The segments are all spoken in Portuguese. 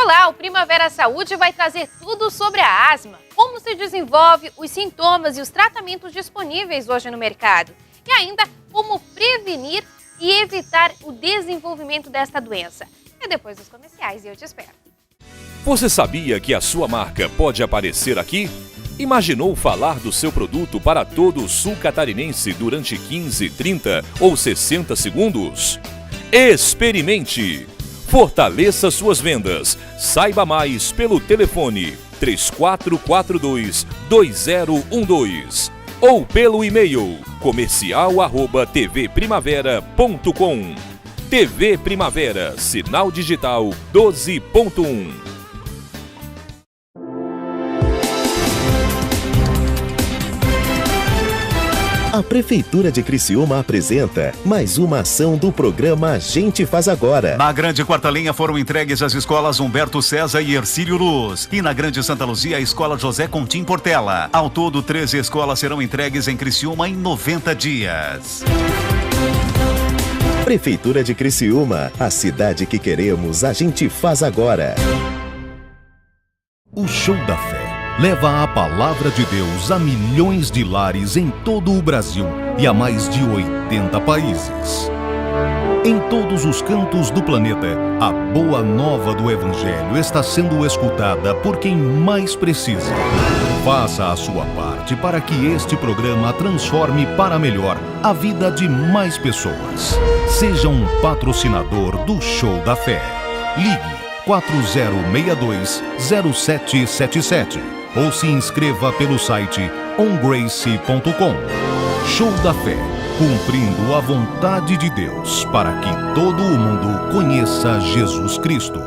Olá, o Primavera Saúde vai trazer tudo sobre a asma, como se desenvolve, os sintomas e os tratamentos disponíveis hoje no mercado. E ainda como prevenir e evitar o desenvolvimento desta doença. É depois dos comerciais e eu te espero. Você sabia que a sua marca pode aparecer aqui? Imaginou falar do seu produto para todo o sul catarinense durante 15, 30 ou 60 segundos? Experimente! Fortaleça suas vendas. Saiba mais pelo telefone 3442-2012 ou pelo e-mail comercial@tvprimavera.com. TV Primavera, sinal digital 12.1. A Prefeitura de Criciúma apresenta mais uma ação do programa A Gente Faz Agora. Na Grande Quarta Linha foram entregues as escolas Humberto César e Hercílio Luz. E na Grande Santa Luzia, a Escola José Contim Portela. Ao todo, 13 escolas serão entregues em Criciúma em 90 dias. Prefeitura de Criciúma, a cidade que queremos, a gente faz agora. O Show da Fé leva a palavra de Deus a milhões de lares em todo o Brasil e a mais de 80 países. Em todos os cantos do planeta, a boa nova do Evangelho está sendo escutada por quem mais precisa. Faça a sua parte para que este programa transforme para melhor a vida de mais pessoas. Seja um patrocinador do Show da Fé. Ligue 4062-0777 ou se inscreva pelo site ongrace.com. Show da Fé, cumprindo a vontade de Deus para que todo o mundo conheça Jesus Cristo.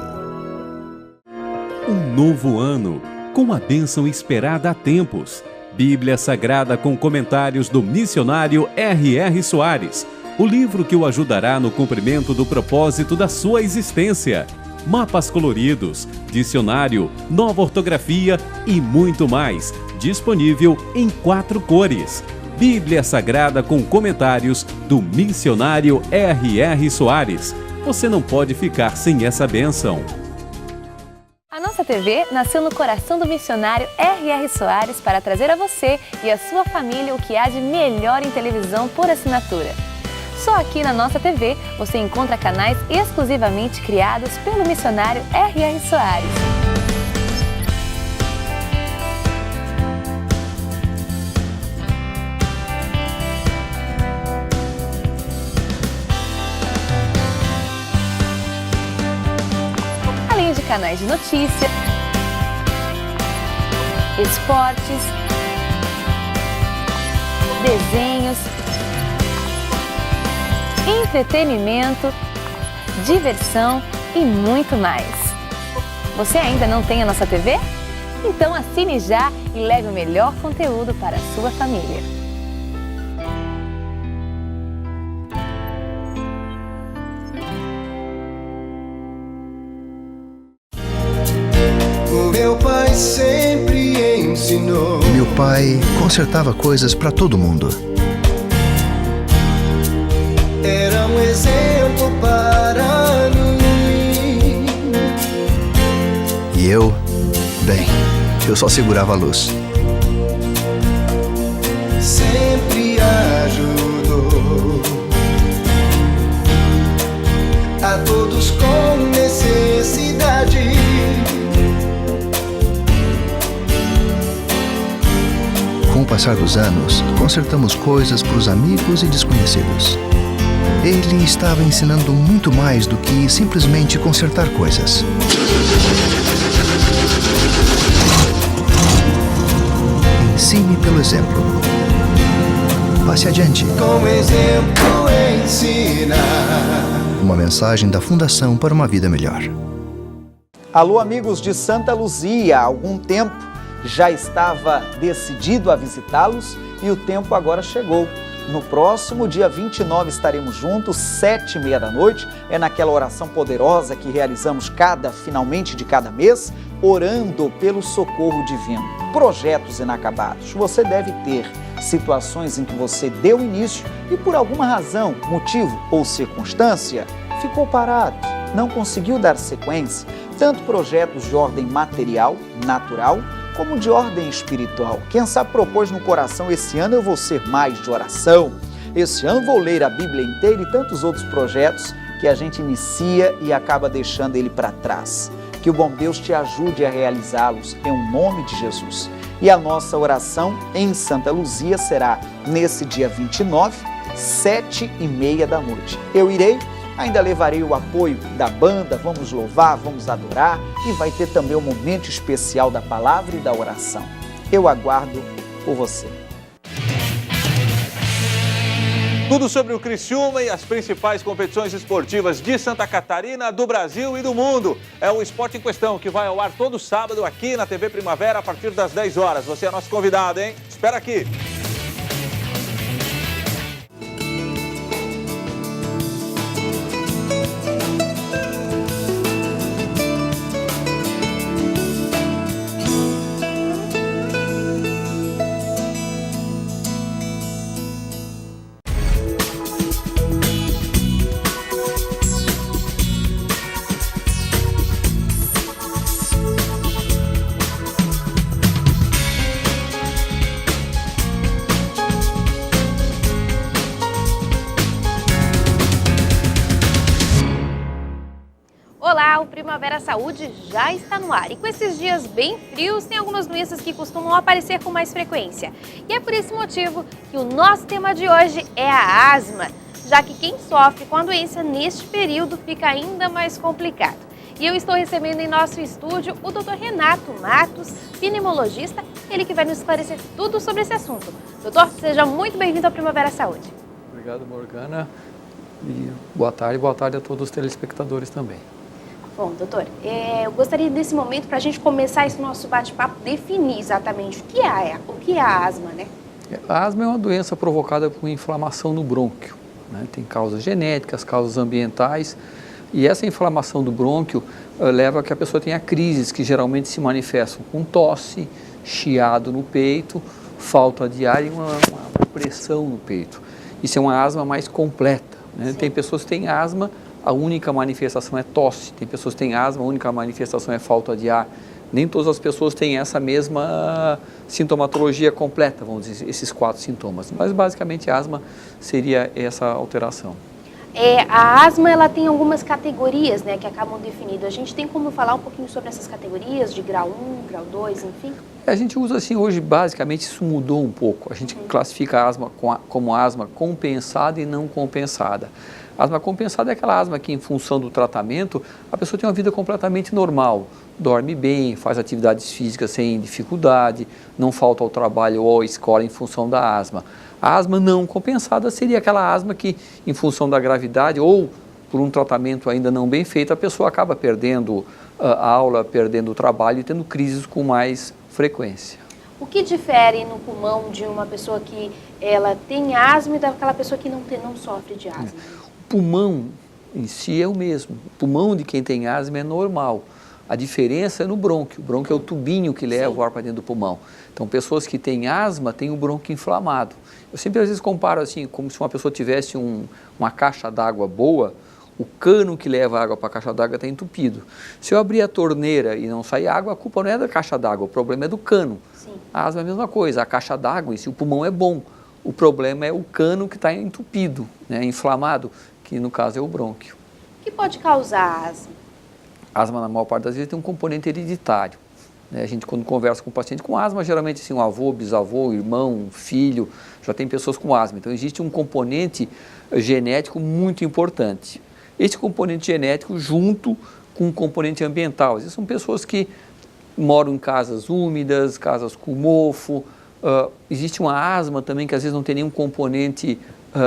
Um novo ano, com a bênção esperada há tempos. Bíblia Sagrada com comentários do missionário R.R. Soares, o livro que o ajudará no cumprimento do propósito da sua existência. Mapas coloridos, dicionário, nova ortografia e muito mais, disponível em 4 cores. Bíblia Sagrada com comentários do missionário R.R. Soares. Você não pode ficar sem essa bênção. A nossa TV nasceu no coração do missionário R.R. Soares para trazer a você e a sua família o que há de melhor em televisão por assinatura. Só aqui na nossa TV você encontra canais exclusivamente criados pelo missionário R.R. Soares. Além de canais de notícia, esportes, desenhos, entretenimento, diversão e muito mais. Você ainda não tem a nossa TV? Então assine já e leve o melhor conteúdo para a sua família. O meu pai sempre ensinou. Meu pai consertava coisas para todo mundo. Era um exemplo para mim. E eu, bem, eu só segurava a luz. Sempre ajudou a todos com necessidade. Com o passar dos anos, consertamos coisas para os amigos e desconhecidos. Ele estava ensinando muito mais do que simplesmente consertar coisas. Ensine pelo exemplo. Passe adiante. Com exemplo ensinar. Uma mensagem da Fundação para uma Vida Melhor. Alô, amigos de Santa Luzia. Há algum tempo já estava decidido a visitá-los e o tempo agora chegou. No próximo dia 29 estaremos juntos, 7h30 da noite. É naquela oração poderosa que realizamos finalmente de cada mês, orando pelo socorro divino. Projetos inacabados. Você deve ter situações em que você deu início e por alguma razão, motivo ou circunstância, ficou parado, não conseguiu dar sequência. tanto projetos de ordem material, natural, como de ordem espiritual. Quem sabe propôs no coração, esse ano eu vou ser mais de oração, esse ano vou ler a Bíblia inteira e tantos outros projetos que a gente inicia e acaba deixando ele para trás. Que o bom Deus te ajude a realizá-los em nome de Jesus. E a nossa oração em Santa Luzia será nesse dia 29, 7h30 da noite. Eu irei, ainda levarei o apoio da banda, vamos louvar, vamos adorar e vai ter também um momento especial da palavra e da oração. Eu aguardo por você. Tudo sobre o Criciúma e as principais competições esportivas de Santa Catarina, do Brasil e do mundo. É o Esporte em Questão, que vai ao ar todo sábado aqui na TV Primavera a partir das 10 horas. Você é nosso convidado, hein? Espera aqui. Olá, o Primavera Saúde já está no ar e com esses dias bem frios tem algumas doenças que costumam aparecer com mais frequência. E é por esse motivo que o nosso tema de hoje é a asma, já que quem sofre com a doença neste período fica ainda mais complicado. E eu estou recebendo em nosso estúdio o Dr. Renato Matos, pneumologista, ele que vai nos esclarecer tudo sobre esse assunto. Doutor, seja muito bem-vindo ao Primavera Saúde. Obrigado, Morgana, e boa tarde a todos os telespectadores também. Bom, doutor, eu gostaria desse momento para a gente começar esse nosso bate-papo definir exatamente o que é a asma, né? A asma é uma doença provocada por inflamação no brônquio, né? Tem causas genéticas, causas ambientais, e essa inflamação do brônquio leva a que a pessoa tenha crises que geralmente se manifestam com tosse, chiado no peito, falta de ar e uma pressão no peito. Isso é uma asma mais completa, né? Tem pessoas que têm asma, a única manifestação é tosse. Tem pessoas que têm asma, a única manifestação é falta de ar. Nem todas as pessoas têm essa mesma sintomatologia completa, vamos dizer, esses 4 sintomas. Mas basicamente a asma seria essa alteração. A asma ela tem algumas categorias, né, que acabam definidas. A gente tem como falar um pouquinho sobre essas categorias de grau 1, grau 2, enfim? A gente usa assim, hoje basicamente isso mudou um pouco. A gente classifica a asma como asma compensada e não compensada. A asma compensada é aquela asma que, em função do tratamento, a pessoa tem uma vida completamente normal, dorme bem, faz atividades físicas sem dificuldade, não falta ao trabalho ou à escola em função da asma. A asma não compensada seria aquela asma que, em função da gravidade ou por um tratamento ainda não bem feito, a pessoa acaba perdendo a aula, perdendo o trabalho e tendo crises com mais frequência. O que difere no pulmão de uma pessoa que ela tem asma e daquela pessoa que não sofre de asma? O pulmão em si é o mesmo. O pulmão de quem tem asma é normal. A diferença é no brônquio. O brônquio é o tubinho que leva o ar para dentro do pulmão. Então, pessoas que têm asma têm o brônquio inflamado. Eu sempre às vezes comparo assim, como se uma pessoa tivesse uma caixa d'água boa, o cano que leva a água para a caixa d'água está entupido. Se eu abrir a torneira e não sair água, a culpa não é da caixa d'água, o problema é do cano. Sim. A asma é a mesma coisa, a caixa d'água, se o pulmão é bom, o problema é o cano que está entupido, né, inflamado, que no caso é o brônquio. O que pode causar asma? A asma, na maior parte das vezes, tem um componente hereditário. A gente, quando conversa com um paciente com asma, geralmente assim, um avô, bisavô, irmão, filho, já tem pessoas com asma. Então, existe um componente genético muito importante. Esse componente genético junto com um componente ambiental. Essas são pessoas que moram em casas úmidas, casas com mofo. Existe uma asma também que às vezes não tem nenhum componente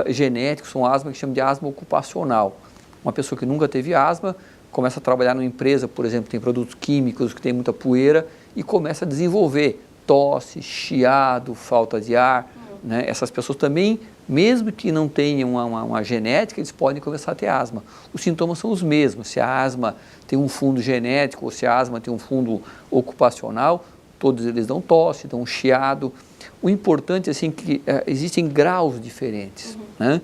genético, são asma que chamam de asma ocupacional. Uma pessoa que nunca teve asma começa a trabalhar numa empresa, por exemplo, que tem produtos químicos, que tem muita poeira, e começa a desenvolver tosse, chiado, falta de ar. Né? Essas pessoas também, mesmo que não tenham uma genética, eles podem começar a ter asma. Os sintomas são os mesmos. Se a asma tem um fundo genético ou se a asma tem um fundo ocupacional, todos eles dão tosse, dão chiado. O importante é assim, que existem graus diferentes. Né?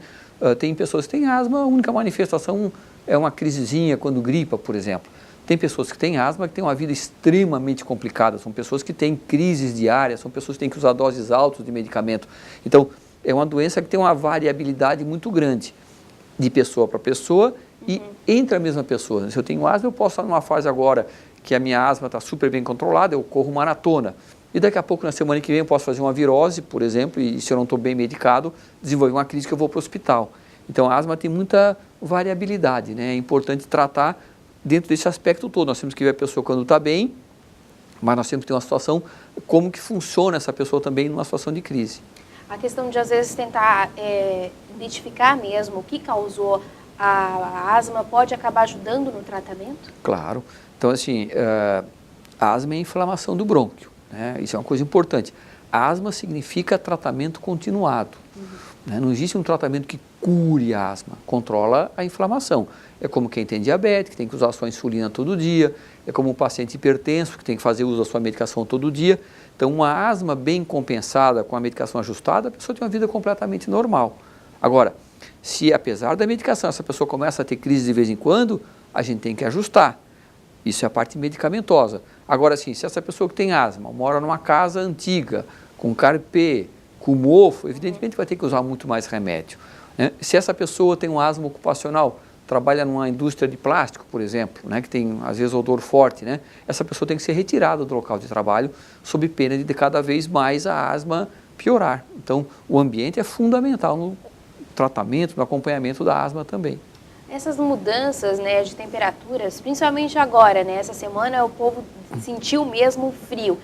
Tem pessoas que têm asma, a única manifestação é uma crisezinha quando gripa, por exemplo. Tem pessoas que têm asma que têm uma vida extremamente complicada, são pessoas que têm crises diárias, são pessoas que têm que usar doses altas de medicamento. Então, é uma doença que tem uma variabilidade muito grande de pessoa para pessoa e entre a mesma pessoa. Se eu tenho asma, eu posso estar numa fase agora que a minha asma está super bem controlada, eu corro maratona. E daqui a pouco, na semana que vem, eu posso fazer uma virose, por exemplo, e se eu não estou bem medicado, desenvolver uma crise que eu vou para o hospital. Então, a asma tem muita variabilidade, né? É importante tratar dentro desse aspecto todo. Nós temos que ver a pessoa quando está bem, mas nós temos que ter uma situação, como que funciona essa pessoa também numa situação de crise. A questão de, às vezes, tentar identificar mesmo o que causou a asma pode acabar ajudando no tratamento? Claro. Então, assim, a asma é inflamação do brônquio, né? Isso é uma coisa importante. A asma significa tratamento continuado. Né? Não existe um tratamento que cure a asma, controla a inflamação. É como quem tem diabetes, que tem que usar a sua insulina todo dia, é como um paciente hipertenso, que tem que fazer uso da sua medicação todo dia. Então, uma asma bem compensada, com a medicação ajustada, a pessoa tem uma vida completamente normal. Agora, se apesar da medicação, essa pessoa começa a ter crise de vez em quando, a gente tem que ajustar. Isso é a parte medicamentosa. Agora, sim, se essa pessoa que tem asma mora numa casa antiga, com carpê, com mofo, evidentemente vai ter que usar muito mais remédio, né? Se essa pessoa tem um asma ocupacional, trabalha numa indústria de plástico, por exemplo, né, que tem, às vezes, odor forte, né? Essa pessoa tem que ser retirada do local de trabalho, sob pena de cada vez mais a asma piorar. Então, o ambiente é fundamental no tratamento, no acompanhamento da asma também. Essas mudanças, né, de temperaturas, principalmente agora, né, essa semana o povo sentiu mesmo o frio.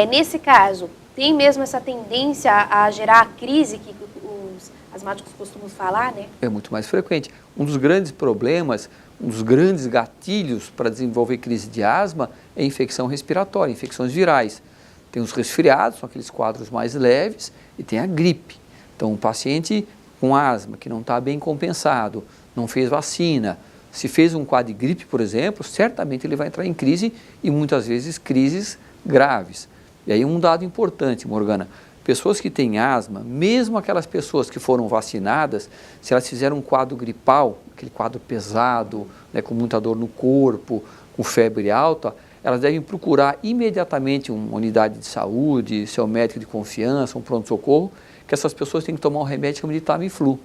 Nesse caso, tem mesmo essa tendência a gerar a crise que os asmáticos costumam falar, né? É muito mais frequente. Um dos grandes problemas, um dos grandes gatilhos para desenvolver crise de asma é infecção respiratória, infecções virais. Tem os resfriados, são aqueles quadros mais leves, e tem a gripe. Então, um paciente com asma que não está bem compensado, não fez vacina, se fez um quadro de gripe, por exemplo, certamente ele vai entrar em crise e muitas vezes crises graves. E aí um dado importante, Morgana, pessoas que têm asma, mesmo aquelas pessoas que foram vacinadas, se elas fizeram um quadro gripal, aquele quadro pesado, né, com muita dor no corpo, com febre alta, elas devem procurar imediatamente uma unidade de saúde, seu médico de confiança, um pronto-socorro, que essas pessoas têm que tomar um remédio chamado de Tamiflu.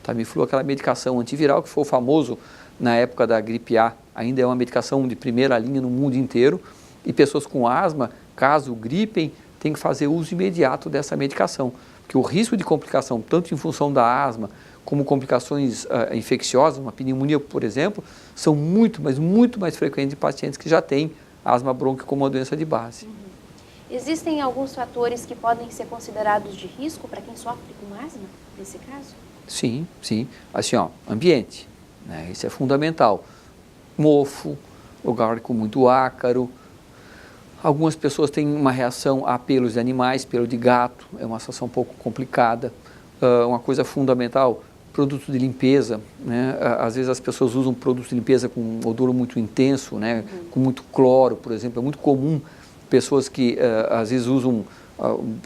Tamiflu é aquela medicação antiviral que foi famoso na época da gripe A, ainda é uma medicação de primeira linha no mundo inteiro, e pessoas com asma, caso gripem, têm que fazer uso imediato dessa medicação, porque o risco de complicação, tanto em função da asma, como complicações infecciosas, uma pneumonia, por exemplo, são muito, mas muito mais frequentes em pacientes que já têm asma brônquio como uma doença de base. Existem alguns fatores que podem ser considerados de risco para quem sofre com asma, nesse caso? Sim, sim. Assim, ó, ambiente, né? Isso é fundamental. Mofo, lugar com muito ácaro. Algumas pessoas têm uma reação a pelos de animais, pelo de gato, é uma situação um pouco complicada. Uma coisa fundamental, produto de limpeza, né? Às vezes as pessoas usam produtos de limpeza com um odor muito intenso, né? Com muito cloro, por exemplo. É muito comum pessoas que às vezes usam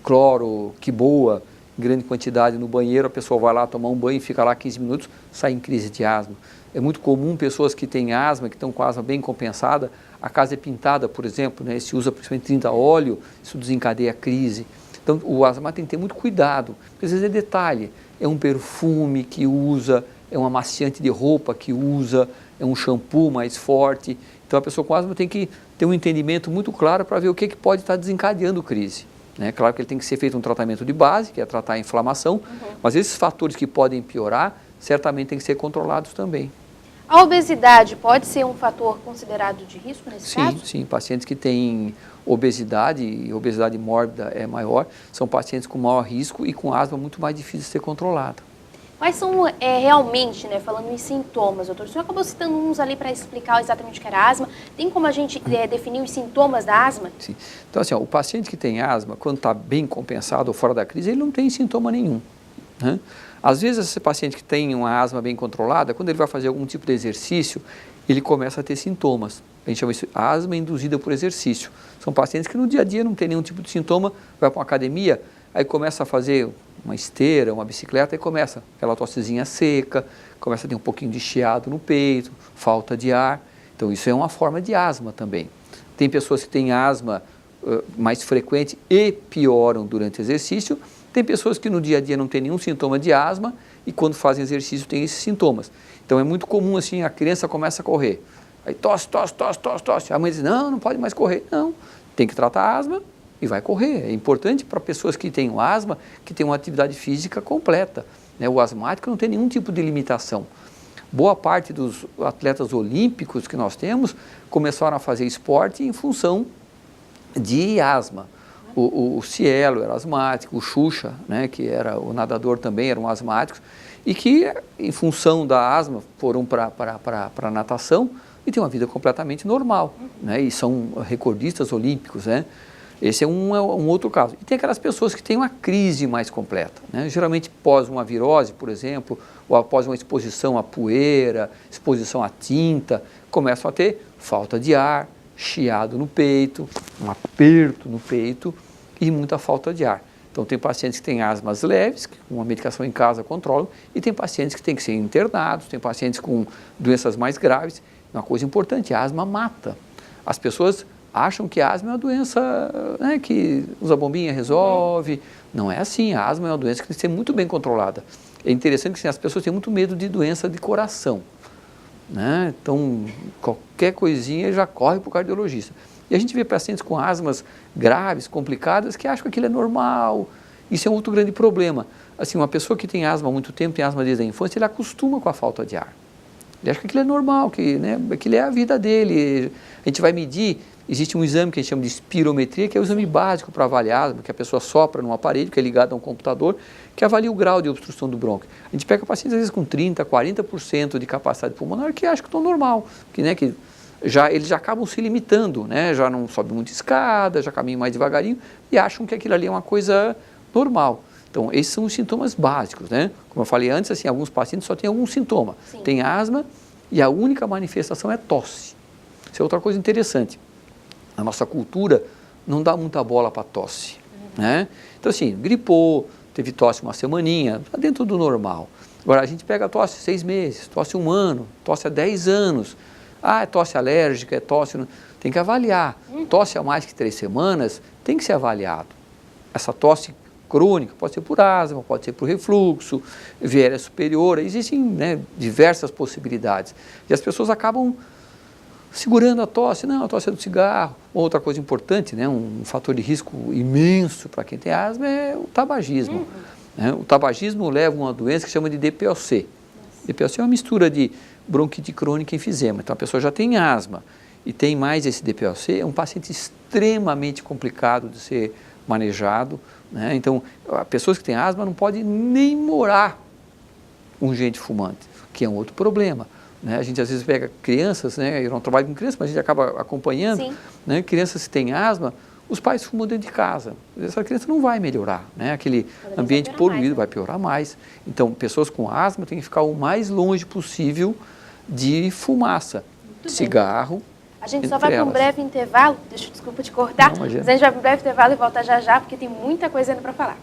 cloro, quiboa, em grande quantidade no banheiro, a pessoa vai lá tomar um banho e fica lá 15 minutos, sai em crise de asma. É muito comum pessoas que têm asma, que estão com a asma bem compensada, a casa é pintada, por exemplo, né? Se usa principalmente 30 óleo, isso desencadeia a crise. Então, o asma tem que ter muito cuidado, porque às vezes é detalhe, é um perfume que usa, é um amaciante de roupa que usa, é um shampoo mais forte. Então, a pessoa com asma tem que ter um entendimento muito claro para ver o que pode estar desencadeando crise. Né? Claro que ele tem que ser feito um tratamento de base, que é tratar a inflamação, mas esses fatores que podem piorar, certamente tem que ser controlados também. A obesidade pode ser um fator considerado de risco nesse caso? Sim, pacientes que têm obesidade, e obesidade mórbida é maior, são pacientes com maior risco e com asma muito mais difícil de ser controlada. Quais são realmente, né, falando em sintomas, doutor, o senhor acabou citando uns ali para explicar exatamente o que era asma, tem como a gente definir os sintomas da asma? Sim, então assim, ó, o paciente que tem asma, quando está bem compensado ou fora da crise, ele não tem sintoma nenhum, né? Às vezes esse paciente que tem uma asma bem controlada, quando ele vai fazer algum tipo de exercício, ele começa a ter sintomas. A gente chama isso de asma induzida por exercício. São pacientes que no dia a dia não tem nenhum tipo de sintoma, vai para uma academia, aí começa a fazer uma esteira, uma bicicleta, e começa aquela tossezinha seca, começa a ter um pouquinho de chiado no peito, falta de ar. Então isso é uma forma de asma também. Tem pessoas que têm asma mais frequente e pioram durante o exercício. Tem pessoas que no dia a dia não têm nenhum sintoma de asma e quando fazem exercício têm esses sintomas. Então é muito comum assim, a criança começa a correr, aí tosse, a mãe diz, não pode mais correr. Não, tem que tratar a asma e vai correr. É importante para pessoas que têm asma, que tenham uma atividade física completa, né? O asmático não tem nenhum tipo de limitação. Boa parte dos atletas olímpicos que nós temos começaram a fazer esporte em função de asma. O Cielo era asmático, o Xuxa, né, que era o nadador também, eram asmáticos, e que, em função da asma, foram para a natação e têm uma vida completamente normal, né, e são recordistas olímpicos, né. Esse é um outro caso. E tem aquelas pessoas que têm uma crise mais completa, né, geralmente pós uma virose, por exemplo, ou após uma exposição à poeira, exposição à tinta, começam a ter falta de ar, chiado no peito, um aperto no peito e muita falta de ar. Então tem pacientes que têm asmas leves, que com uma medicação em casa controlam, e tem pacientes que têm que ser internados, tem pacientes com doenças mais graves. Uma coisa importante, a asma mata. As pessoas acham que a asma é uma doença, né, que usa bombinha, resolve. Não é assim, a asma é uma doença que tem que ser muito bem controlada. É interessante que assim, as pessoas têm muito medo de doença de coração, né? Então, qualquer coisinha já corre para o cardiologista. E a gente vê pacientes com asmas graves, complicadas, que acham que aquilo é normal. Isso é um outro grande problema. Assim, uma pessoa que tem asma há muito tempo, tem asma desde a infância, ele acostuma com a falta de ar. Ele acha que aquilo é normal, que, né, aquilo é a vida dele. A gente vai medir, existe um exame que a gente chama de espirometria, que é o exame básico para avaliar asma, que a pessoa sopra num aparelho que é ligado a um computador, que avalia o grau de obstrução do brônquio. A gente pega pacientes, às vezes, com 30%, 40% de capacidade pulmonar, que acham que estão normal, que, né, que eles já acabam se limitando, né, já não sobem muita escada, já caminham mais devagarinho, e acham que aquilo ali é uma coisa normal. Então, esses são os sintomas básicos, né? Como eu falei antes, assim, alguns pacientes só têm algum sintoma. Sim. Tem asma e a única manifestação é tosse. Isso é outra coisa interessante. A nossa cultura não dá muita bola para tosse, né? Então, assim, gripou, teve tosse uma semaninha, está dentro do normal. Agora, a gente pega a tosse 6 meses, tosse 1 ano, tosse há 10 anos. Ah, é tosse alérgica, é tosse... Tem que avaliar. Tosse há mais que 3 semanas, tem que ser avaliado. Essa tosse crônica pode ser por asma, pode ser por refluxo, viéria superior, existem, né, diversas possibilidades. E as pessoas acabam segurando a tosse. Não, a tosse é do cigarro. Outra coisa importante, né, um fator de risco imenso para quem tem asma é o tabagismo. Né? O tabagismo leva a uma doença que se chama de DPOC. DPOC é uma mistura de bronquite crônica e enfisema. Então a pessoa já tem asma e tem mais esse DPOC, é um paciente extremamente complicado de ser manejado, né? Então, pessoas que têm asma não podem nem morar com gente fumante, que é um outro problema, né? A gente às vezes pega crianças, né? Eu não trabalho com crianças, mas a gente acaba acompanhando, né? Crianças que têm asma, os pais fumam dentro de casa. Essa criança não vai melhorar, né? Aquele ambiente poluído vai piorar mais. Então, pessoas com asma têm que ficar o mais longe possível de fumaça, cigarro. A gente só vai para um breve intervalo, desculpa te cortar, mas a gente vai para um breve intervalo e volta já já, porque tem muita coisa ainda para falar.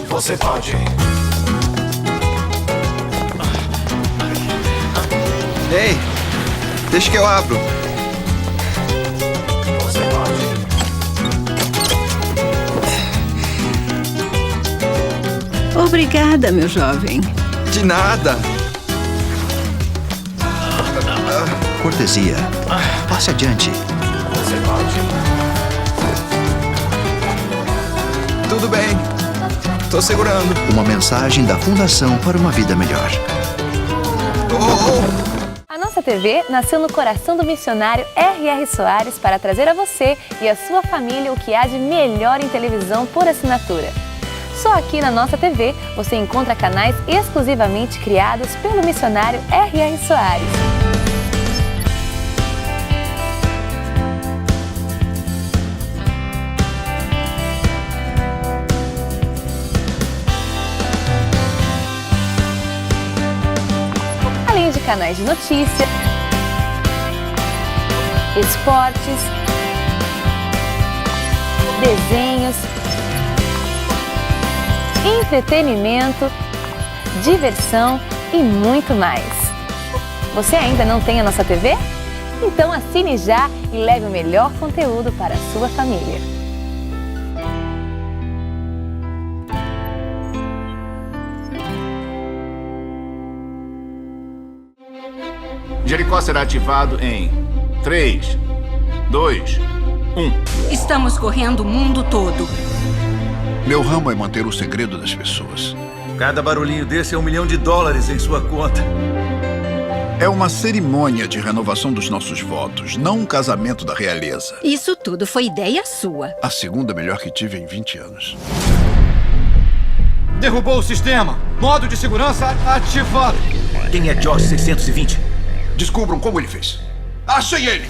Você pode. Ei, deixa que eu abro. Obrigada, meu jovem. De nada. Cortesia. Passe adiante. Você pode. Tudo bem. Tô segurando. Uma mensagem da Fundação para uma Vida Melhor. A nossa TV nasceu no coração do missionário R.R. Soares para trazer a você e a sua família o que há de melhor em televisão por assinatura. Só aqui na nossa TV você encontra canais exclusivamente criados pelo missionário R.R. Soares. Além de canais de notícias, esportes, entretenimento, diversão e muito mais. Você ainda não tem a nossa TV? Então assine já e leve o melhor conteúdo para a sua família. Jericó será ativado em 3, 2, 1. Estamos correndo o mundo todo. Meu ramo é manter o segredo das pessoas. Cada barulhinho desse é $1 milhão em sua conta. É uma cerimônia de renovação dos nossos votos, não um casamento da realeza. Isso tudo foi ideia sua. A segunda melhor que tive em 20 anos. Derrubou o sistema. Modo de segurança ativado. Quem é George 620? Descubram como ele fez. Achei ele!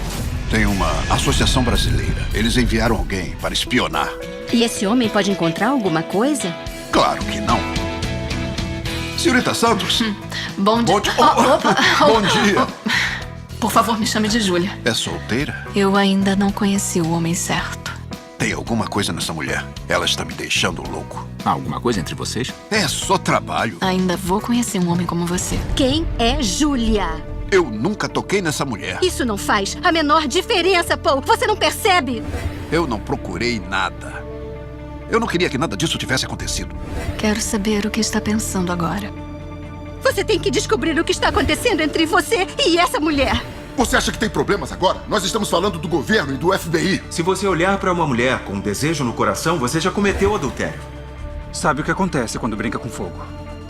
Tem uma associação brasileira. Eles enviaram alguém para espionar. E esse homem pode encontrar alguma coisa? Claro que não. Senhorita Santos? Bom dia. Bom dia. Por favor, me chame de Júlia. É solteira? Eu ainda não conheci o homem certo. Tem alguma coisa nessa mulher. Ela está me deixando louco. Há alguma coisa entre vocês? É só trabalho. Ainda vou conhecer um homem como você. Quem é Júlia? Eu nunca toquei nessa mulher. Isso não faz a menor diferença, Paul. Você não percebe? Eu não procurei nada. Eu não queria que nada disso tivesse acontecido. Quero saber o que está pensando agora. Você tem que descobrir o que está acontecendo entre você e essa mulher. Você acha que tem problemas agora? Nós estamos falando do governo e do FBI. Se você olhar para uma mulher com um desejo no coração, você já cometeu adultério. Sabe o que acontece quando brinca com fogo?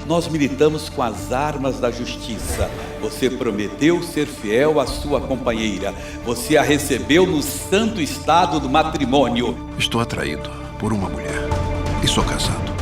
Nós militamos com as armas da justiça. Você prometeu ser fiel à sua companheira. Você a recebeu no santo estado do matrimônio. Estou atraído por uma mulher e sou casado.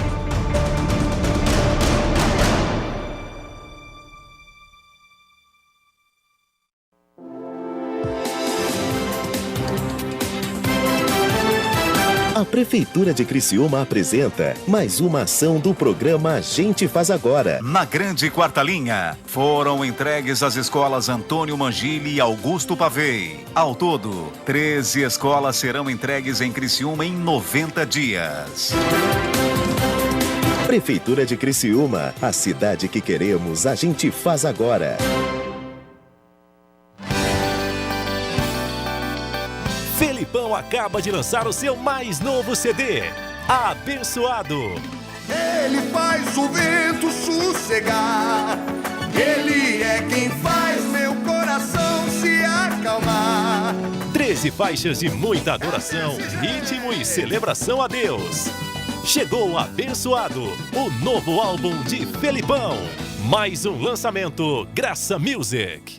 A Prefeitura de Criciúma apresenta mais uma ação do programa A Gente Faz Agora. Na grande quarta linha, foram entregues as escolas Antônio Mangili e Augusto Pavei. Ao todo, 13 escolas serão entregues em Criciúma em 90 dias. Prefeitura de Criciúma, a cidade que queremos, a gente faz agora. Felipão acaba de lançar o seu mais novo CD, Abençoado. Ele faz o vento sossegar. Ele é quem faz meu coração se acalmar. 13 faixas de muita adoração, ritmo e celebração a Deus. Chegou Abençoado, o novo álbum de Felipão. Mais um lançamento, Graça Music.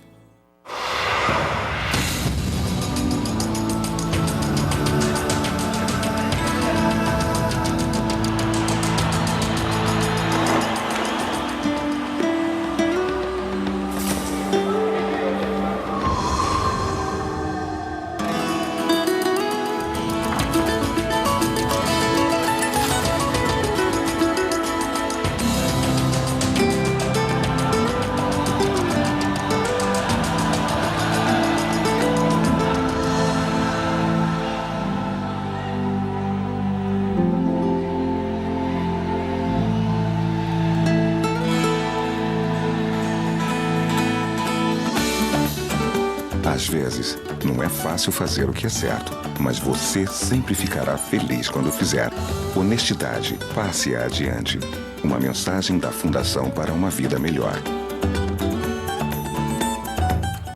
Às vezes, não é fácil fazer o que é certo, mas você sempre ficará feliz quando fizer. Honestidade, passe adiante. Uma mensagem da Fundação para uma Vida Melhor.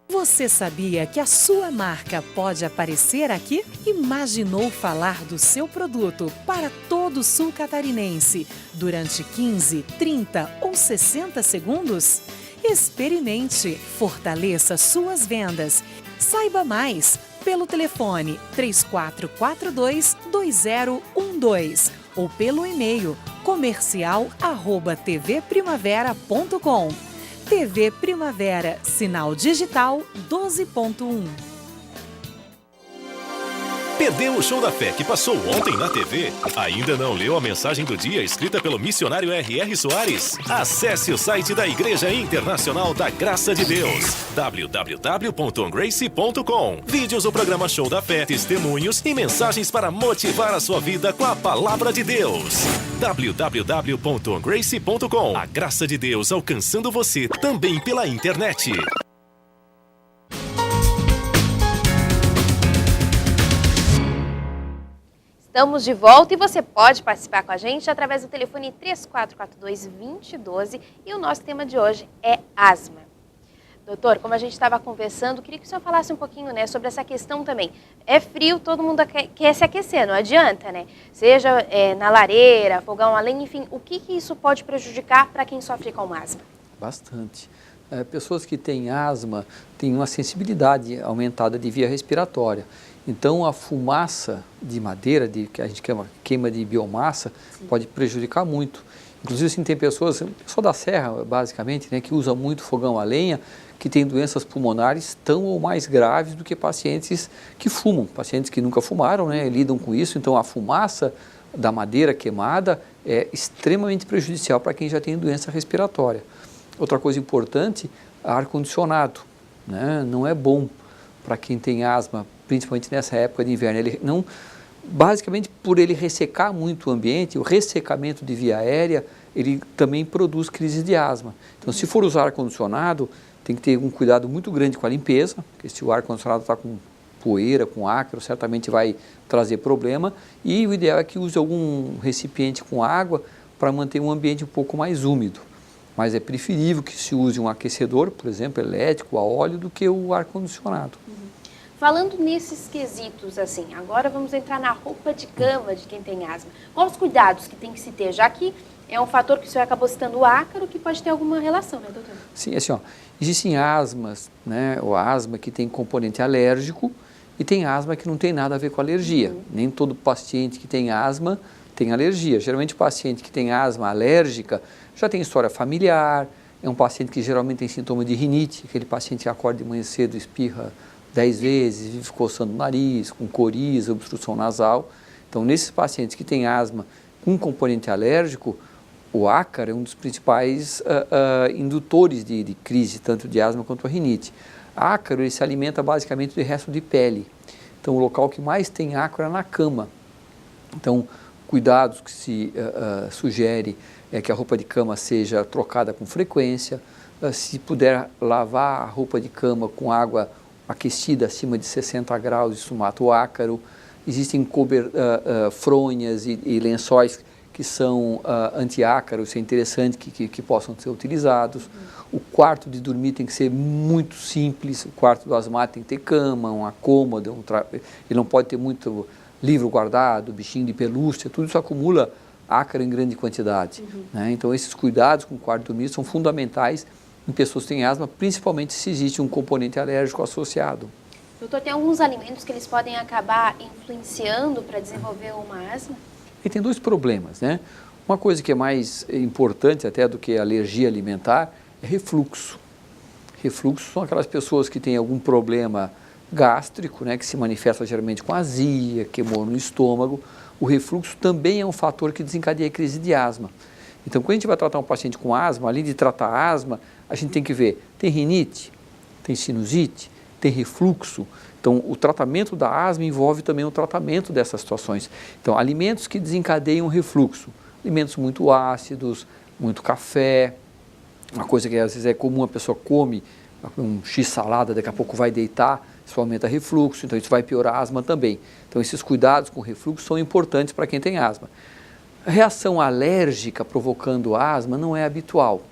Você sabia que a sua marca pode aparecer aqui? Imaginou falar do seu produto para todo o sul catarinense durante 15, 30 ou 60 segundos? Experimente, fortaleça suas vendas. Saiba mais pelo telefone 3442-2012 ou pelo e-mail comercial@tvprimavera.com. TV Primavera, sinal digital 12.1. Perdeu o Show da Fé que passou ontem na TV? Ainda não leu a mensagem do dia escrita pelo missionário R.R. Soares? Acesse o site da Igreja Internacional da Graça de Deus, www.ongrace.com. Vídeos do programa Show da Fé, testemunhos e mensagens para motivar a sua vida com a Palavra de Deus. www.ongrace.com. A graça de Deus alcançando você também pela internet. Estamos de volta e você pode participar com a gente através do telefone 3442-2012 e o nosso tema de hoje é asma. Doutor, como a gente estava conversando, queria que o senhor falasse um pouquinho, né, sobre essa questão também. É frio, todo mundo quer se aquecer, não adianta, né? Seja na lareira, fogão a lenha, enfim, o que isso pode prejudicar para quem sofre com asma? Bastante. Pessoas que têm asma têm uma sensibilidade aumentada de via respiratória. Então, a fumaça de madeira, que a gente queima de biomassa, pode prejudicar muito. Inclusive, assim, tem pessoas da serra, basicamente, né, que usam muito fogão a lenha, que têm doenças pulmonares tão ou mais graves do que pacientes que fumam. Pacientes que nunca fumaram, né, lidam com isso. Então, a fumaça da madeira queimada é extremamente prejudicial para quem já tem doença respiratória. Outra coisa importante, ar-condicionado, né, não é bom para quem tem asma, principalmente nessa época de inverno. Ele não, basicamente, por ele ressecar muito o ambiente, o ressecamento de via aérea, ele também produz crises de asma. Então, se for usar ar-condicionado, tem que ter um cuidado muito grande com a limpeza, porque se o ar-condicionado está com poeira, com ácaro, certamente vai trazer problema. E o ideal é que use algum recipiente com água para manter um ambiente um pouco mais úmido. Mas é preferível que se use um aquecedor, por exemplo, elétrico, a óleo, do que o ar-condicionado. Falando nesses quesitos, assim, agora vamos entrar na roupa de cama de quem tem asma. Quais os cuidados que tem que se ter, já que é um fator que o senhor acabou citando, o ácaro, que pode ter alguma relação, né, doutor? Sim, assim, existem asmas, né, ou asma que tem componente alérgico e tem asma que não tem nada a ver com alergia. Nem todo paciente que tem asma tem alergia. Geralmente o paciente que tem asma alérgica já tem história familiar, é um paciente que geralmente tem sintoma de rinite, aquele paciente que acorda de manhã cedo, espirra 10 vezes, vive coçando o nariz, com coriza, obstrução nasal. Então, nesses pacientes que têm asma com componente alérgico, o ácaro é um dos principais indutores de crise, tanto de asma quanto a rinite. Ácaro, ele se alimenta basicamente de resto de pele. Então, o local que mais tem ácaro é na cama. Então, cuidados que se sugere é que a roupa de cama seja trocada com frequência. Se puder lavar a roupa de cama com água aquecida acima de 60 graus, isso mata o ácaro. Existem fronhas e lençóis que são anti-ácaro, isso é interessante que possam ser utilizados. O quarto de dormir tem que ser muito simples, o quarto do asmático tem que ter cama, uma cômoda, ele não pode ter muito livro guardado, bichinho de pelúcia, tudo isso acumula ácaro em grande quantidade. Né? Então, esses cuidados com o quarto de dormir são fundamentais em pessoas que têm asma, principalmente se existe um componente alérgico associado. Doutor, tem alguns alimentos que eles podem acabar influenciando para desenvolver uma asma? E tem dois problemas, né? Uma coisa que é mais importante até do que alergia alimentar é refluxo. Refluxo são aquelas pessoas que têm algum problema gástrico, né, que se manifesta geralmente com azia, queimor no estômago. O refluxo também é um fator que desencadeia a crise de asma. Então, quando a gente vai tratar um paciente com asma, além de tratar a asma, a gente tem que ver, tem rinite, tem sinusite, tem refluxo. Então, o tratamento da asma envolve também o tratamento dessas situações. Então, alimentos que desencadeiam refluxo, alimentos muito ácidos, muito café, uma coisa que às vezes é comum, a pessoa come um x-salada, daqui a pouco vai deitar, isso aumenta refluxo, então isso vai piorar a asma também. Então, esses cuidados com refluxo são importantes para quem tem asma. A reação alérgica provocando asma não é habitual.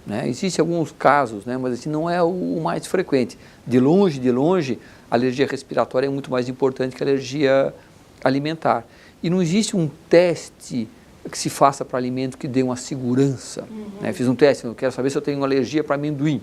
Né? Existem alguns casos, né? Mas assim, não é o mais frequente. De longe, a alergia respiratória é muito mais importante que a alergia alimentar. E não existe um teste que se faça para alimento que dê uma segurança. Né? Fiz um teste, eu quero saber se eu tenho alergia para amendoim.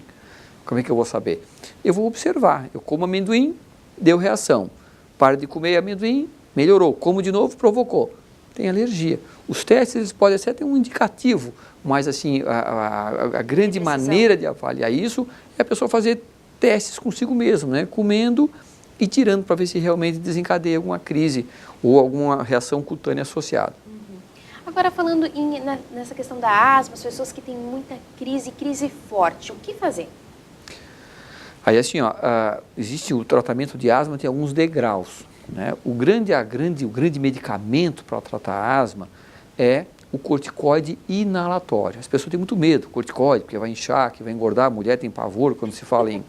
Como é que eu vou saber? Eu vou observar. Eu como amendoim, deu reação. Para de comer amendoim, melhorou. Como de novo, provocou. Tem alergia. Os testes eles podem até ter um indicativo, mas assim, a grande maneira de avaliar isso é a pessoa fazer testes consigo mesmo, né? Comendo e tirando para ver se realmente desencadeia alguma crise ou alguma reação cutânea associada. Agora, falando nessa questão da asma, as pessoas que têm muita crise forte, o que fazer? Aí assim, existe o tratamento de asma, tem alguns degraus, né? O grande medicamento para tratar a asma é o corticoide inalatório. As pessoas têm muito medo do corticoide, porque vai inchar, que vai engordar, a mulher tem pavor quando se fala em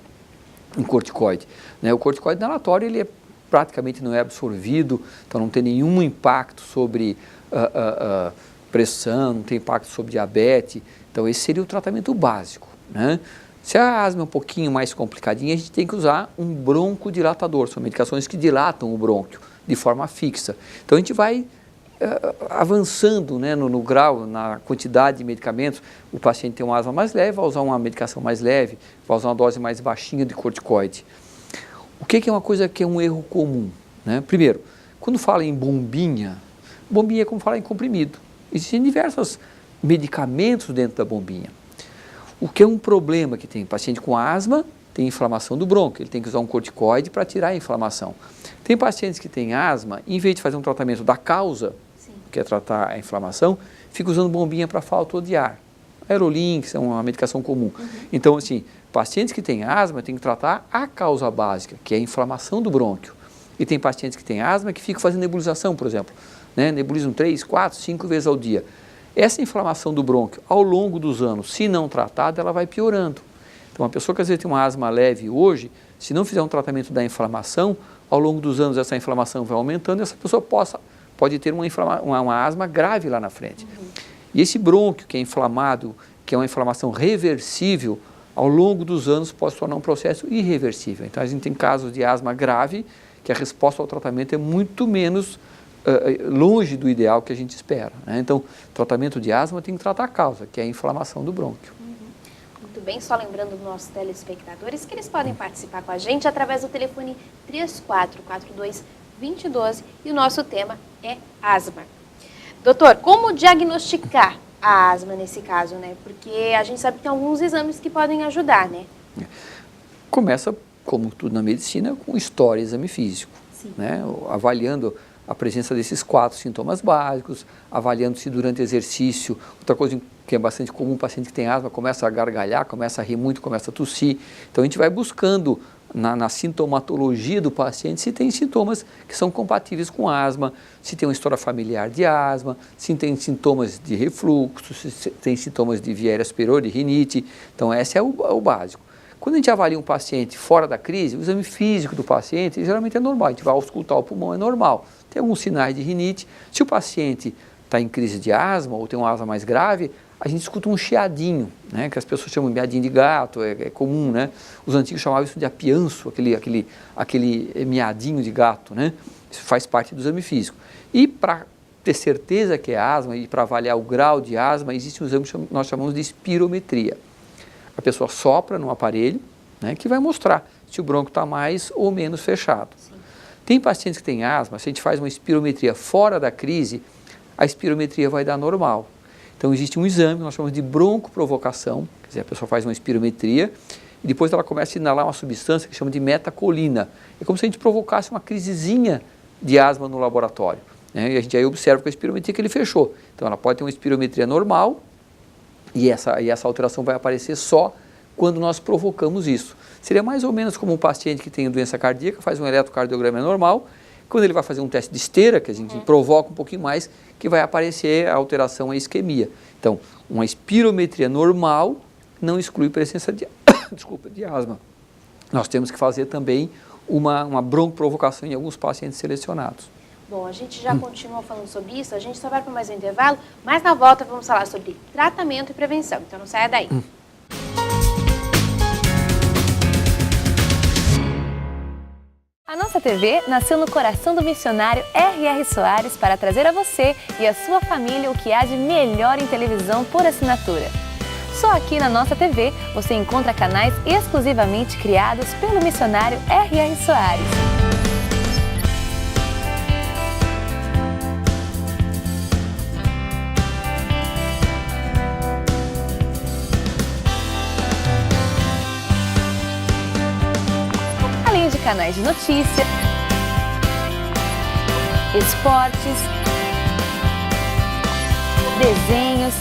corticoide, né? O corticoide inalatório, ele praticamente não é absorvido, então não tem nenhum impacto sobre pressão, não tem impacto sobre diabetes, então esse seria o tratamento básico, né? Se a asma é um pouquinho mais complicadinha, a gente tem que usar um broncodilatador, são medicações que dilatam o brônquio de forma fixa. Então a gente vai avançando, né, no grau, na quantidade de medicamentos. O paciente tem uma asma mais leve, vai usar uma medicação mais leve, vai usar uma dose mais baixinha de corticoide. O que é uma coisa que é um erro comum, né? Primeiro, quando fala em bombinha é como falar em comprimido. Existem diversos medicamentos dentro da bombinha. O que é um problema que tem? Paciente com asma tem inflamação do brônquio, ele tem que usar um corticoide para tirar a inflamação. Tem pacientes que têm asma, em vez de fazer um tratamento da causa, que é tratar a inflamação, fica usando bombinha para falta de ar. Aerolim, que é uma medicação comum. Então, assim, pacientes que têm asma têm que tratar a causa básica, que é a inflamação do brônquio. E tem pacientes que têm asma que ficam fazendo nebulização, por exemplo, né? Nebulizam 3, 4, 5 vezes ao dia. Essa inflamação do brônquio, ao longo dos anos, se não tratada, ela vai piorando. Então, uma pessoa que às vezes tem uma asma leve hoje, se não fizer um tratamento da inflamação, ao longo dos anos essa inflamação vai aumentando e essa pessoa pode ter uma asma grave lá na frente. E esse brônquio que é inflamado, que é uma inflamação reversível, ao longo dos anos pode se tornar um processo irreversível. Então, a gente tem casos de asma grave, que a resposta ao tratamento é muito menos longe do ideal que a gente espera, né? Então, tratamento de asma tem que tratar a causa, que é a inflamação do brônquio. Muito bem, só lembrando dos nossos telespectadores que eles podem participar com a gente através do telefone 3442-2012 e o nosso tema é asma. Doutor, como diagnosticar a asma nesse caso, né? Porque a gente sabe que tem alguns exames que podem ajudar, né? Começa, como tudo na medicina, com história e exame físico, né? Avaliando a presença desses 4 sintomas básicos, avaliando se durante o exercício, outra coisa que é bastante comum, o paciente que tem asma começa a gargalhar, começa a rir muito, começa a tossir. Então a gente vai buscando na sintomatologia do paciente se tem sintomas que são compatíveis com asma, se tem uma história familiar de asma, se tem sintomas de refluxo, se tem sintomas de via aérea superior, de rinite. Então esse é o básico. Quando a gente avalia um paciente fora da crise, o exame físico do paciente geralmente é normal, a gente vai auscultar o pulmão, é normal. Tem alguns sinais de rinite. Se o paciente está em crise de asma ou tem uma asma mais grave, a gente escuta um chiadinho, né, que as pessoas chamam de miadinho de gato, é comum, né? Os antigos chamavam isso de apianço, aquele miadinho de gato, né? Isso faz parte do exame físico. E para ter certeza que é asma e para avaliar o grau de asma, existe um exame que nós chamamos de espirometria. A pessoa sopra no aparelho, né, que vai mostrar se o brônquio está mais ou menos fechado. Tem pacientes que têm asma, se a gente faz uma espirometria fora da crise, a espirometria vai dar normal. Então existe um exame que nós chamamos de broncoprovocação, quer dizer, a pessoa faz uma espirometria e depois ela começa a inalar uma substância que chama de metacolina. É como se a gente provocasse uma crisezinha de asma no laboratório, né? E a gente aí observa com a espirometria que ele fechou. Então ela pode ter uma espirometria normal e essa alteração vai aparecer só quando nós provocamos isso. Seria mais ou menos como um paciente que tem doença cardíaca, faz um eletrocardiograma normal, quando ele vai fazer um teste de esteira, que a gente provoca um pouquinho mais, que vai aparecer a alteração, a isquemia. Então, uma espirometria normal não exclui presença de, de asma. Nós temos que fazer também uma broncoprovocação em alguns pacientes selecionados. Bom, a gente já continua falando sobre isso, a gente só vai para mais um intervalo, mas na volta vamos falar sobre tratamento e prevenção, então não saia daí. A nossa TV nasceu no coração do missionário R.R. Soares para trazer a você e a sua família o que há de melhor em televisão por assinatura. Só aqui na nossa TV você encontra canais exclusivamente criados pelo missionário R.R. Soares. canais de notícia, esportes, desenhos,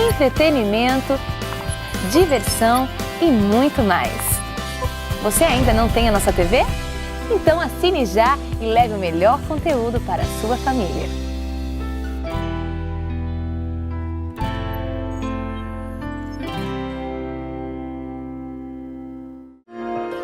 entretenimento, diversão e muito mais. Você ainda não tem a nossa TV? Então assine já e leve o melhor conteúdo para a sua família.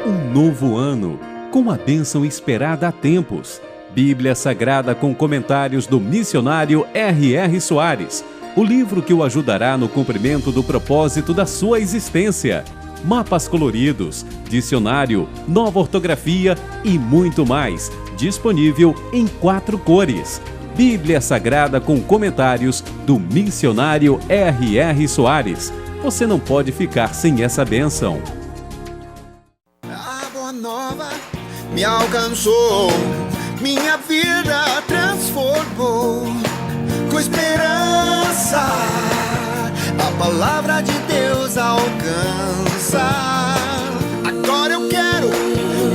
Um novo ano, com a bênção esperada há tempos. Bíblia Sagrada com comentários do missionário R.R. Soares. O livro que o ajudará no cumprimento do propósito da sua existência. Mapas coloridos, dicionário, nova ortografia e muito mais. Disponível em 4 cores. Bíblia Sagrada com comentários do missionário R.R. Soares. Você não pode ficar sem essa bênção. A boa nova me alcançou, minha vida transformou. Com esperança, a palavra de Deus alcança. Agora eu quero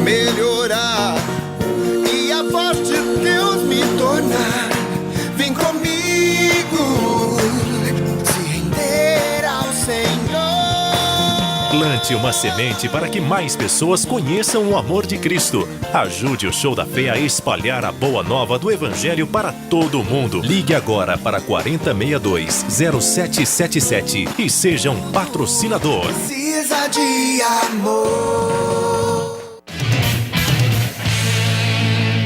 melhorar e a voz de Deus me tornar. Vem comigo, se render ao Senhor. Plante uma semente para que mais pessoas conheçam o amor de Cristo. Ajude o Show da Fé a espalhar a boa nova do Evangelho para todo mundo. Ligue agora para 4062-0777 e seja um patrocinador. Precisa de amor.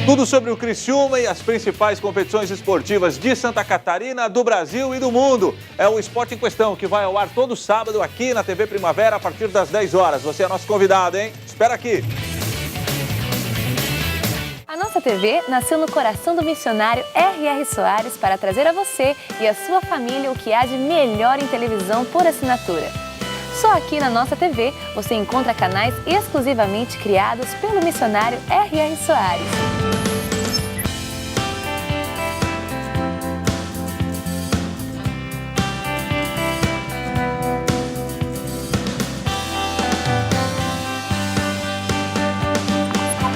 Tudo sobre o Criciúma e as principais competições esportivas de Santa Catarina, do Brasil e do mundo. É o Esporte em Questão, que vai ao ar todo sábado aqui na TV Primavera a partir das 10 horas. Você é nosso convidado, hein? Espera aqui. A nossa TV nasceu no coração do missionário R.R. Soares para trazer a você e a sua família o que há de melhor em televisão por assinatura. Só aqui na nossa TV você encontra canais exclusivamente criados pelo missionário R.R. Soares.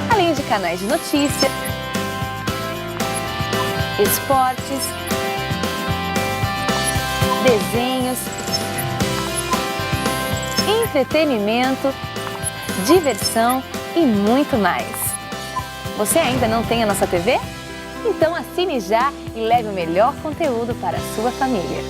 Além de canais de notícia, esportes, desenhos, entretenimento, diversão e muito mais. Você ainda não tem a nossa TV? Então assine já e leve o melhor conteúdo para a sua família.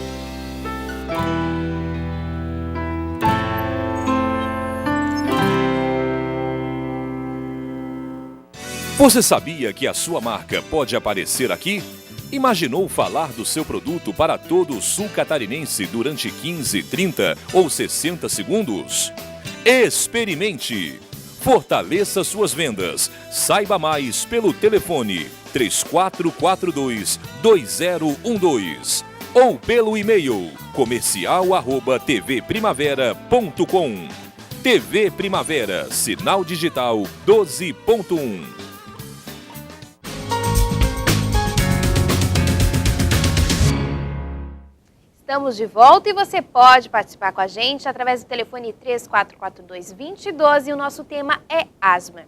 Você sabia que a sua marca pode aparecer aqui? Imaginou falar do seu produto para todo o sul catarinense durante 15, 30 ou 60 segundos? Experimente! Fortaleça suas vendas. Saiba mais pelo telefone 3442-2012 ou pelo e-mail comercial@tvprimavera.com. TV Primavera, sinal digital 12.1. Estamos de volta e você pode participar com a gente através do telefone 3442-2012 e o nosso tema é asma.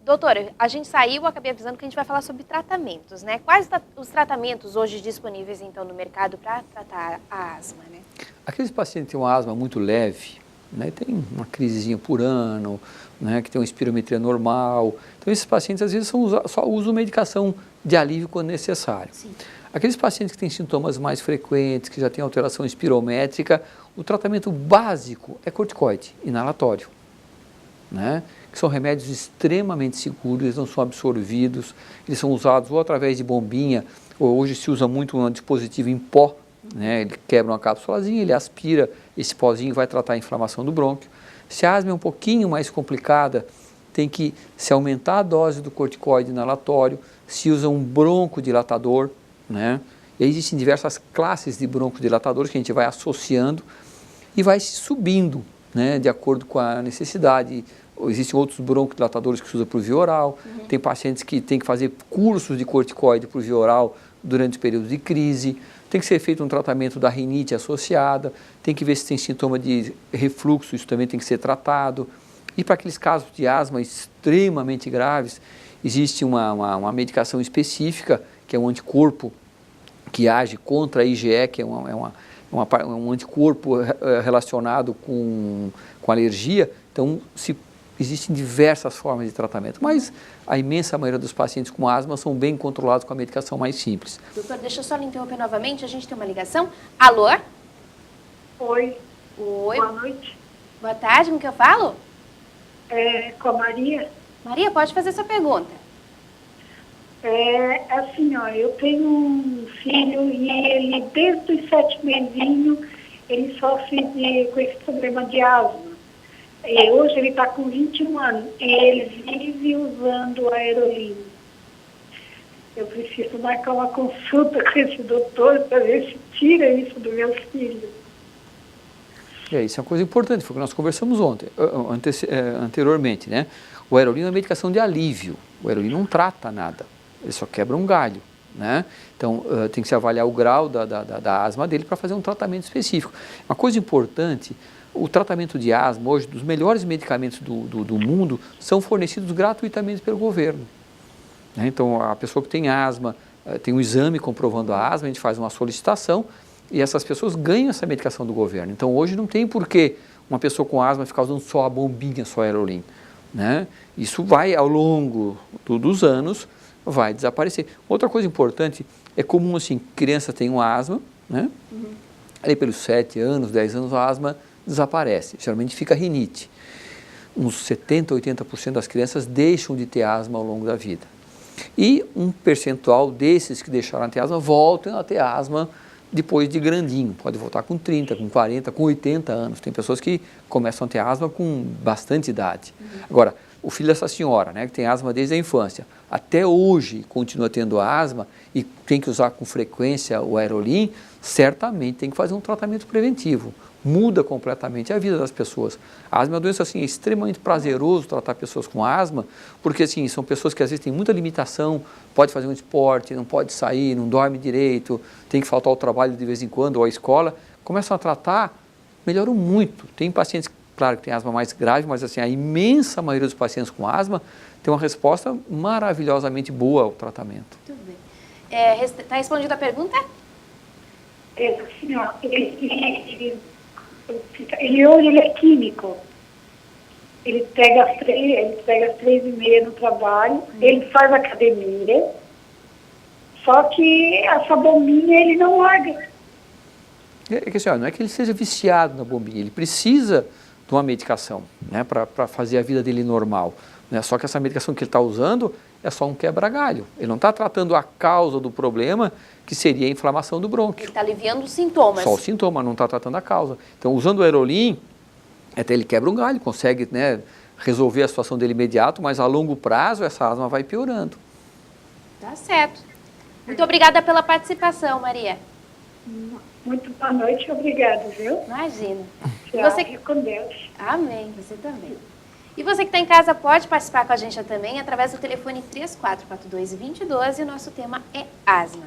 Doutora, a gente saiu, acabei avisando que a gente vai falar sobre tratamentos, né? Quais os tratamentos hoje disponíveis, então, no mercado para tratar a asma, né? Aqueles pacientes que têm uma asma muito leve, né, tem uma crisezinha por ano, né, que tem uma espirometria normal. Então, esses pacientes, às vezes, só usam medicação de alívio quando necessário. Sim. Aqueles pacientes que têm sintomas mais frequentes, que já têm alteração espirométrica, o tratamento básico é corticoide, inalatório, né? Que são remédios extremamente seguros, eles não são absorvidos, eles são usados ou através de bombinha, ou hoje se usa muito um dispositivo em pó, né? Ele quebra uma cápsulazinha, ele aspira esse pozinho e vai tratar a inflamação do brônquio. Se a asma é um pouquinho mais complicada, tem que se aumentar a dose do corticoide inalatório, se usa um broncodilatador, né? E existem diversas classes de broncodilatadores que a gente vai associando e vai subindo, né, de acordo com a necessidade. Existem outros broncodilatadores que se usam por via oral. Tem pacientes que têm que fazer cursos de corticoide por via oral durante os períodos de crise. Tem que ser feito um tratamento da rinite associada. Tem que ver se tem sintoma de refluxo, isso também tem que ser tratado. E para aqueles casos de asma extremamente graves, existe uma medicação específica, que é um anticorpo que age contra a IgE, que é um anticorpo relacionado com alergia. Então, existem diversas formas de tratamento, mas a imensa maioria dos pacientes com asma são bem controlados com a medicação mais simples. Doutor, deixa eu só lhe interromper novamente, a gente tem uma ligação. Alô? Oi. Oi. Boa noite. Boa tarde, com que eu falo? Com a Maria. Maria, pode fazer sua pergunta. Assim, ó, eu tenho um filho e ele, desde os 7 mesinhos, ele sofre com esse problema de asma. Hoje ele está com 21 anos e ele vive usando Aerolim. Eu preciso marcar uma consulta com esse doutor para ver se tira isso do meu filho. Isso é uma coisa importante, foi o que nós conversamos anteriormente, né? O Aerolim é uma medicação de alívio, o Aerolim não trata nada, ele só quebra um galho, né? Então, tem que se avaliar o grau da asma dele para fazer um tratamento específico. Uma coisa importante, o tratamento de asma, hoje, dos melhores medicamentos do mundo, são fornecidos gratuitamente pelo governo. Né? Então, a pessoa que tem asma, tem um exame comprovando a asma, a gente faz uma solicitação e essas pessoas ganham essa medicação do governo. Então, hoje não tem por que uma pessoa com asma ficar usando só a bombinha, só a Aerolim. Né? Isso vai, ao longo dos anos, vai desaparecer. Outra coisa importante, é comum assim, criança tem uma asma, né? Aí pelos 7 anos, 10 anos, a asma desaparece, geralmente fica rinite. Uns 70%, 80% das crianças deixam de ter asma ao longo da vida. E um percentual desses que deixaram de ter asma voltam a ter asma depois de grandinho, pode voltar com 30, com 40, com 80 anos. Tem pessoas que começam a ter asma com bastante idade. Agora, o filho dessa senhora, né, que tem asma desde a infância, até hoje continua tendo asma e tem que usar com frequência o Aerolim, certamente tem que fazer um tratamento preventivo. Muda completamente a vida das pessoas. A asma é uma doença assim, é extremamente prazeroso tratar pessoas com asma, porque assim, são pessoas que às vezes têm muita limitação, pode fazer um esporte, não pode sair, não dorme direito, tem que faltar ao trabalho de vez em quando ou à escola. Começam a tratar, melhoram muito. Tem pacientes, claro, que têm asma mais grave, mas assim, a imensa maioria dos pacientes com asma tem uma resposta maravilhosamente boa ao tratamento. Tudo bem. Está respondida a pergunta? Assim, ó, hoje ele é químico. Ele pega às 3h30 no trabalho, ele faz academia, só que essa bombinha ele não larga. Que assim, ó, não é que ele seja viciado na bombinha, ele precisa de uma medicação, né, para fazer a vida dele normal. Né? Só que essa medicação que ele está usando é só um quebra-galho. Ele não está tratando a causa do problema, que seria a inflamação do brônquio. Ele está aliviando os sintomas. Só o sintoma, não está tratando a causa. Então, usando o Aerolim, até ele quebra um galho, consegue, né, resolver a situação dele imediato, mas a longo prazo essa asma vai piorando. Tá certo. Muito obrigada pela participação, Maria. Muito boa noite, obrigada, viu? Imagina. Tchau, fique com Deus. Amém, você também. E você que está em casa pode participar com a gente também através do telefone 3442-2012 e o nosso tema é asma.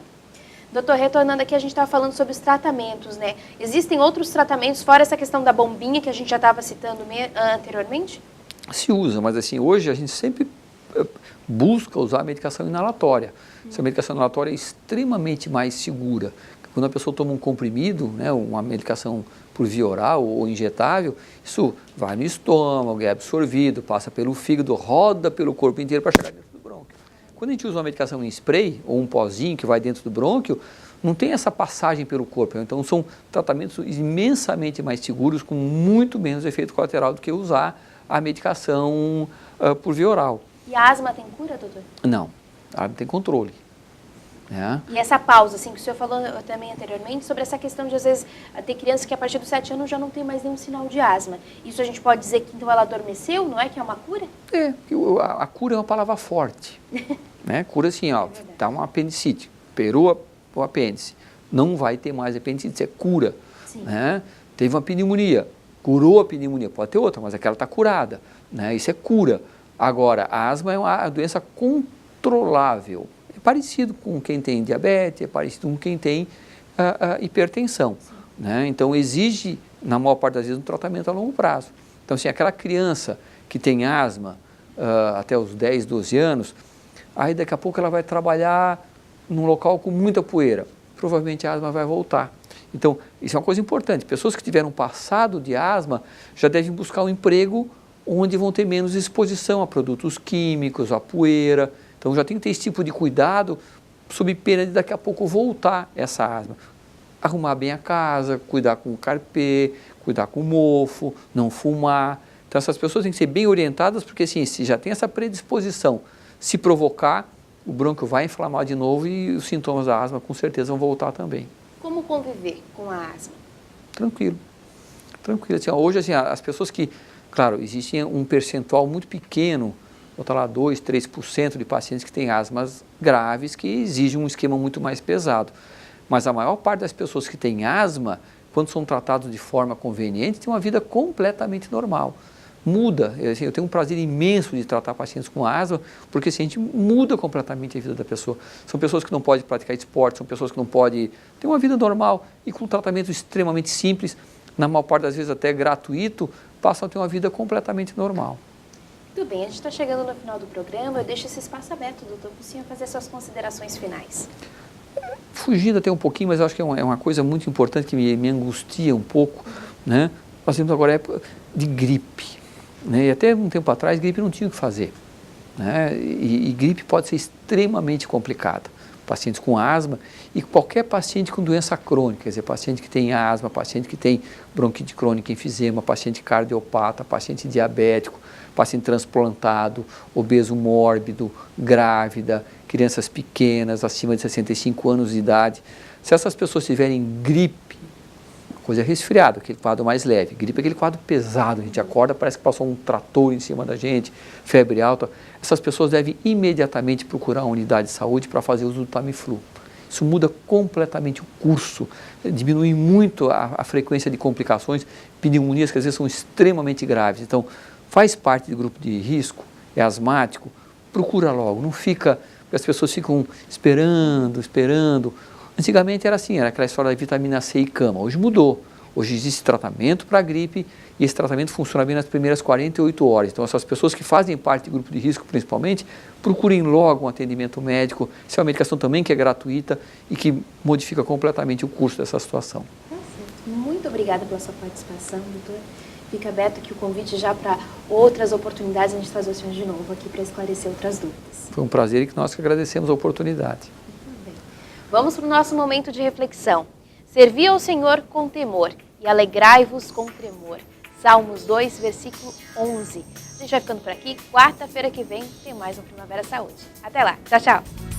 Doutor, retornando aqui, a gente estava falando sobre os tratamentos, né? Existem outros tratamentos, fora essa questão da bombinha que a gente já estava citando anteriormente? Se usa, mas assim, hoje a gente sempre busca usar a medicação inalatória. Essa medicação inalatória é extremamente mais segura. Quando a pessoa toma um comprimido, né, uma medicação por via oral ou injetável, isso vai no estômago, é absorvido, passa pelo fígado, roda pelo corpo inteiro para chegar dentro do brônquio. Quando a gente usa uma medicação em spray ou um pozinho que vai dentro do brônquio, não tem essa passagem pelo corpo. Então, são tratamentos imensamente mais seguros, com muito menos efeito colateral do que usar a medicação por via oral. E a asma tem cura, doutor? Não, a asma tem controle. É. E essa pausa, assim, que o senhor falou também anteriormente, sobre essa questão de, às vezes, ter crianças que a partir dos 7 anos já não tem mais nenhum sinal de asma. Isso a gente pode dizer que, então, ela adormeceu, não é? Que é uma cura? A cura é uma palavra forte. Né? Cura assim, ó, tá uma apendicite, operou o apêndice, não vai ter mais apendicite, é cura. Né? Teve uma pneumonia, curou a pneumonia, pode ter outra, mas aquela está curada. Né? Isso é cura. Agora, a asma é uma doença controlável. Parecido com quem tem diabetes, é parecido com quem tem hipertensão. Né? Então, exige, na maior parte das vezes, um tratamento a longo prazo. Então, assim, aquela criança que tem asma até os 10, 12 anos, aí daqui a pouco ela vai trabalhar num local com muita poeira. Provavelmente a asma vai voltar. Então, isso é uma coisa importante. Pessoas que tiveram passado de asma já devem buscar um emprego onde vão ter menos exposição a produtos químicos, a poeira. Então, já tem que ter esse tipo de cuidado sob pena de daqui a pouco voltar essa asma. Arrumar bem a casa, cuidar com o carpê, cuidar com o mofo, não fumar. Então, essas pessoas têm que ser bem orientadas, porque assim, se já tem essa predisposição, se provocar, o brônquio vai inflamar de novo e os sintomas da asma com certeza vão voltar também. Como conviver com a asma? Tranquilo. Tranquilo. Assim, hoje, assim, as pessoas que, claro, existe um percentual muito pequeno, botar lá 2, 3% de pacientes que têm asmas graves que exigem um esquema muito mais pesado. Mas a maior parte das pessoas que têm asma, quando são tratados de forma conveniente, tem uma vida completamente normal. Muda, assim, eu tenho um prazer imenso de tratar pacientes com asma, porque assim, a gente muda completamente a vida da pessoa. São pessoas que não podem praticar esporte, são pessoas que não podem ter uma vida normal e com um tratamento extremamente simples, na maior parte das vezes até gratuito, passam a ter uma vida completamente normal. Muito bem, a gente está chegando no final do programa, eu deixo esse espaço aberto, doutor, para o senhor fazer suas considerações finais. Fugindo até um pouquinho, mas eu acho que é uma coisa muito importante que me angustia um pouco, né? Nós temos agora época de gripe. E até um tempo atrás, gripe não tinha o que fazer. Né? E gripe pode ser extremamente complicada. Pacientes com asma e qualquer paciente com doença crônica, quer dizer, paciente que tem asma, paciente que tem bronquite crônica, enfisema, paciente cardiopata, paciente diabético, paciente transplantado, obeso mórbido, grávida, crianças pequenas, acima de 65 anos de idade. Se essas pessoas tiverem gripe, coisa resfriada, aquele quadro mais leve. Gripe é aquele quadro pesado, a gente acorda, parece que passou um trator em cima da gente, febre alta. Essas pessoas devem imediatamente procurar a unidade de saúde para fazer uso do Tamiflu. Isso muda completamente o curso, diminui muito a frequência de complicações, pneumonias que às vezes são extremamente graves. Então, faz parte do grupo de risco, é asmático, procura logo, não fica, porque as pessoas ficam esperando. Antigamente era assim, era aquela história da vitamina C e cama. Hoje mudou. Hoje existe tratamento para a gripe e esse tratamento funciona bem nas primeiras 48 horas. Então, essas pessoas que fazem parte do grupo de risco, principalmente, procurem logo um atendimento médico. Isso é uma medicação também que é gratuita e que modifica completamente o curso dessa situação. Tá certo. Muito obrigada pela sua participação, doutor. Fica aberto aqui o convite já para outras oportunidades, a gente trazer o senhor de novo aqui para esclarecer outras dúvidas. Foi um prazer e que nós que agradecemos a oportunidade. Vamos para o nosso momento de reflexão. Servi ao Senhor com temor e alegrai-vos com tremor. Salmos 2, versículo 11. A gente vai ficando por aqui. Quarta-feira que vem tem mais um Primavera Saúde. Até lá. Tchau, tchau.